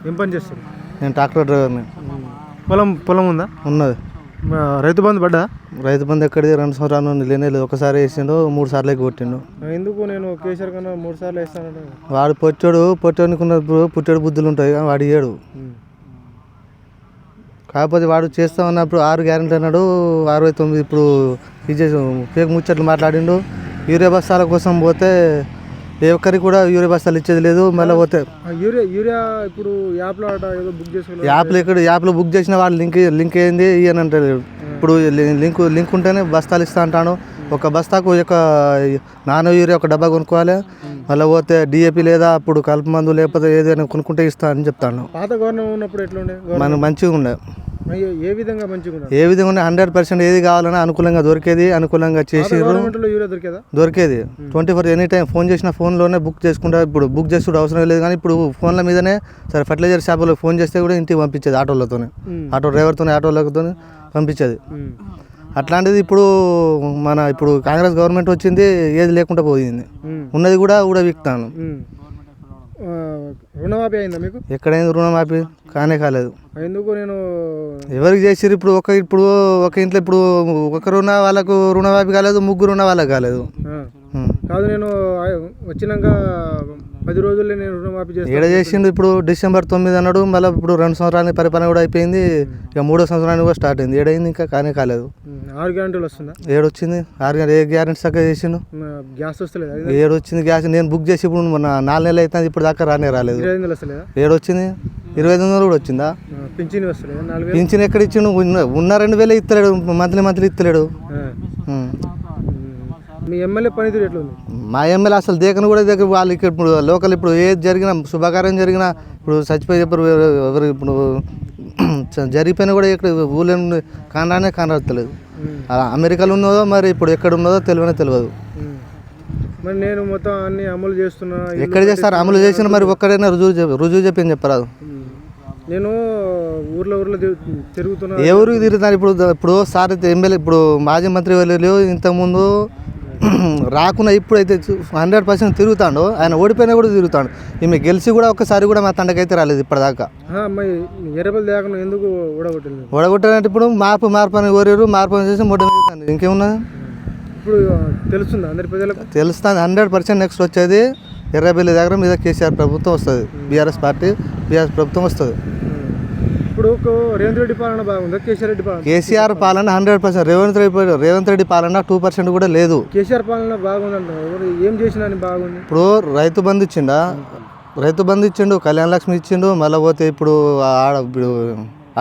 ఏం పని చేస్తారు? నేను ట్రాక్టర్ డ్రైవర్ని. పొలం ఉందా? ఉన్నది. రైతు బంధు పడ్డా? రైతు బంధు ఎక్కడిది? 2 సంవత్సరాలు లేనేలేదు. ఒకసారి వేసిండు, 3 సార్లు కొట్టిండు. ఎందుకు నేను కేసీఆర్ కన్నా 3 సార్లు వేస్తాను? వాడు పొట్టోడుకున్నప్పుడు పుట్టేడు బుద్ధులు ఉంటాయి కానీ వాడు ఇయ్యాడు. కాకపోతే వాడు చేస్తా ఉన్నప్పుడు 6 గ్యారెంటీ అన్నాడు, 69 ఇప్పుడు ఇది చేసి ఫేక్ ముచ్చట్లు మాట్లాడిండు. యూరియా బస్తాల కోసం పోతే ఏ ఒక్కరికి కూడా యూరియా బస్తాలు ఇచ్చేది లేదు. మళ్ళీ పోతే యూరియా ఇప్పుడు యాప్లో ఏదో బుక్ చేసుకుని యాప్లో బుక్ చేసిన వాళ్ళు లింక్ ఏంది ఇయ్యనంటారు. ఇప్పుడు లింక్ ఉంటేనే బస్తాలు ఇస్తా అంటాను. ఒక బస్తాకు ఒక నానో యూరియా ఒక డబ్బా కొనుక్కోవాలి. మళ్ళీ పోతే డిఏపి లేదా అప్పుడు కలుపు మందు లేకపోతే ఏదైనా కొనుక్కుంటే ఇస్తా అని చెప్తాను. పాత గవర్నమెంట్ ఉన్నప్పుడు ఎట్లా ఉండే? మనకు మంచిగా ఉండే. ఏ విధంగా మంచిగా ఉండే? 100% ఏది కావాలన్నా అనుకూలంగా దొరికేది, అనుకూలంగా చేసి దొరికేది. 24 ఎనీ టైం ఫోన్ చేసిన ఫోన్లోనే బుక్ చేసుకుంటా. ఇప్పుడు బుక్ చేసుకుంటే అవసరం లేదు కానీ ఇప్పుడు ఫోన్ల మీదనే సరే ఫర్టిలైజర్ షాపులో ఫోన్ చేస్తే కూడా ఇంటికి పంపించేది. ఆటో డ్రైవర్తోనే ఆటోలతో పంపించేది. అట్లాంటిది ఇప్పుడు ఇప్పుడు కాంగ్రెస్ గవర్నమెంట్ వచ్చింది, ఏది లేకుండా పోయింది. ఉన్నది కూడా వీక్తాను. రుణమాఫీ అయిందా మీకు? ఎక్కడైంది రుణమాఫీ? కాలేదు. ఎందుకు నేను ఎవరికి చేసిరు? ఇప్పుడు ఒక ఇంట్లో ఇప్పుడు ఒకరు ఉన్న వాళ్ళకు రుణమాఫీ కాలేదు, 3 ఉన్న వాళ్ళకి కాలేదు. కాదు, నేను వచ్చినాక 10 రోజుల్లో నేను రుణమాఫీ చేస్తాను. ఏడ చేసిండు? ఇప్పుడు డిసెంబర్ 9 అన్నాడు. మళ్ళీ ఇప్పుడు 2 సంవత్సరాల పరిపాలన కూడా అయిపోయింది. ఇక 3వ సంవత్సరానికి కూడా స్టార్ట్ అయింది. ఏడైంది ఇంకా కాలేదు. 6 గ్యారెంటీలు వస్తుందా? ఏడొచ్చింది 6 ఏ గ్యారెంటీ చక్కగా చేసిండు? గ్యాస్ వస్తలేదు. ఏడొచ్చింది గ్యాస్. నేను బుక్ చేసి ఇప్పుడు 4 నెలలు అవుతుంది, ఇప్పుడు దాకా రాలేదు. 25,000 వస్తలేదా? ఏడొచ్చింది 25,000 కూడా వచ్చిందా? పింఛన్ వస్తలేదు. 4,000 పింఛన్ ఎక్కడ ఇచ్చిండు? ఉన్న 2,000 ఇస్తలేడు, మంత్లీ ఇస్తలేడు. మీ ఎమ్మెల్యే పనితీరు ఎట్లా ఉంది? మా ఎమ్మెల్యే అసలు దేకను కూడా దగ్గర వాళ్ళు ఇక్కడ ఇప్పుడు లోకల్ ఇప్పుడు ఏది జరిగినా శుభకార్యం జరిగినా ఇప్పుడు చచ్చిపోయి చెప్పారు ఎవరు ఇప్పుడు జరిగిపోయినా కూడా ఇక్కడ ఊళ్ళో కానరాలేదు. అమెరికాలో ఉన్నదో మరి ఇప్పుడు ఎక్కడ ఉన్నదో తెలియదు. మరి నేను మొత్తం అన్ని అమలు చేస్తున్నా. ఎక్కడ చేస్తారు? అమలు చేసిన మరి ఒక్కడైనా రుజువు చెప్పి అని చెప్పరాదు. నేను ఊర్లో తిరుగుతున్నా. ఏ ఊరికి తిరుగుతాను? ఇప్పుడు సార్ ఎమ్మెల్యే ఇప్పుడు మాజీ మంత్రి వాళ్ళు ఇంతకుముందు రాకుండా ఇప్పుడైతే 100% తిరుగుతాడు. ఆయన ఓడిపోయినా కూడా తిరుగుతాడు. ఈమె గెలిచి కూడా ఒక్కసారి కూడా మా తండకైతే రాలేదు ఇప్పటిదాకా. ఎందుకు ఓడగొట్టాలంటే ఇప్పుడు మార్పు అని కోరారు, మార్పు చేసి మొట్ట ఇంకేమున్నది? ఇప్పుడు తెలుస్తుందా అందరి ప్రజలకు? తెలుస్తుంది 100%. నెక్స్ట్ వచ్చేది ఎర్రబెల్లి దగ్గర మీద కేసీఆర్ ప్రభుత్వం వస్తుంది. బీఆర్ఎస్ ప్రభుత్వం వస్తుంది. ఇప్పుడు రేవంత్ రెడ్డి పాలన బాగుందా? కేసీఆర్ పాలన 100%. రేవంత్ రెడ్డి పాలన 2% కూడా లేదు. కేసీఆర్ పాలన బాగుందంట. ఏం చేసినా బాగుంది. ఇప్పుడు రైతు బంధు ఇచ్చిండు, కళ్యాణ లక్ష్మి ఇచ్చిండు. మళ్ళీ పోతే ఇప్పుడు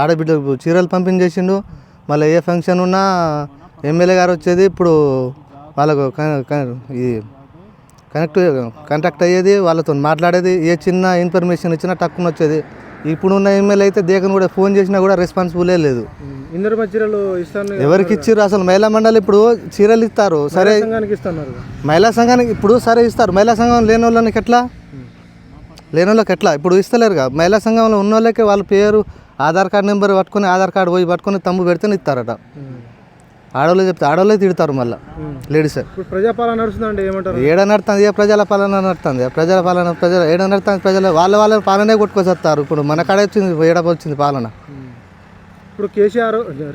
ఆడబిడ్డ చీరలు పంపిణీ చేసిండు. మళ్ళీ ఏ ఫంక్షన్ ఉన్నా ఎమ్మెల్యే గారు వచ్చేది. ఇప్పుడు వాళ్ళకు ఈ కాంటాక్ట్ అయ్యేది, వాళ్ళతో మాట్లాడేది. ఏ చిన్న ఇన్ఫర్మేషన్ ఇచ్చినా టక్కున వచ్చేది. ఇప్పుడున్న ఎమ్మెల్యే అయితే దేకను కూడా ఫోన్ చేసినా కూడా రెస్పాన్సిబులే లేదు. ఎవరికి ఇచ్చారు అసలు? మహిళా మండలి ఇప్పుడు చీరలు ఇస్తారు, సరే మహిళా సంఘానికి ఇప్పుడు సరే ఇస్తారు. మహిళా సంఘం లేని వాళ్ళకి ఎట్లా ఇప్పుడు ఇస్తలేరుగా. మహిళా సంఘంలో ఉన్న వాళ్ళకి వాళ్ళ పేరు, ఆధార్ కార్డు నెంబర్ పట్టుకొని ఆధార్ కార్డు పట్టుకొని తమ్ము పెడితేనే ఇస్తారట. ఆడవాళ్ళు చెప్తే ఆడవాళ్ళే తిడతారు మళ్ళీ లేడీస్. ప్రజాపాలన నడుస్తుందండి, ఏమంటారు? ఏడ నడుతుంది? ఏ ప్రజల పాలన నడుతుంది? ఏడ నడుతుంది? ప్రజల వాళ్ళ పాలనే కొట్టుకొస్తారు. ఇప్పుడు మన కాడే వచ్చింది, ఏడ వచ్చింది పాలన. ఇప్పుడు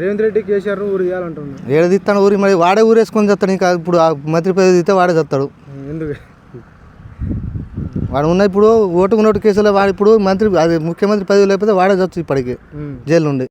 రేవంత్ రెడ్డి కేసీఆర్ ఊరు తీయాలంటున్నాడు. ఏడ తీస్తాడు ఊరి? మరి వాడే ఊరేసుకొని చేస్తాడు. ఇంకా ఇప్పుడు మంత్రి పదవి తీస్తే వాడే చేస్తాడు. ఎందుకు? వాడు ఉన్న ఇప్పుడు ఓటుకు నోటు కేసులో వాడు ఇప్పుడు ముఖ్యమంత్రి పదవి లేకపోతే వాడే చచ్చు ఇప్పటికి జైలు నుండి.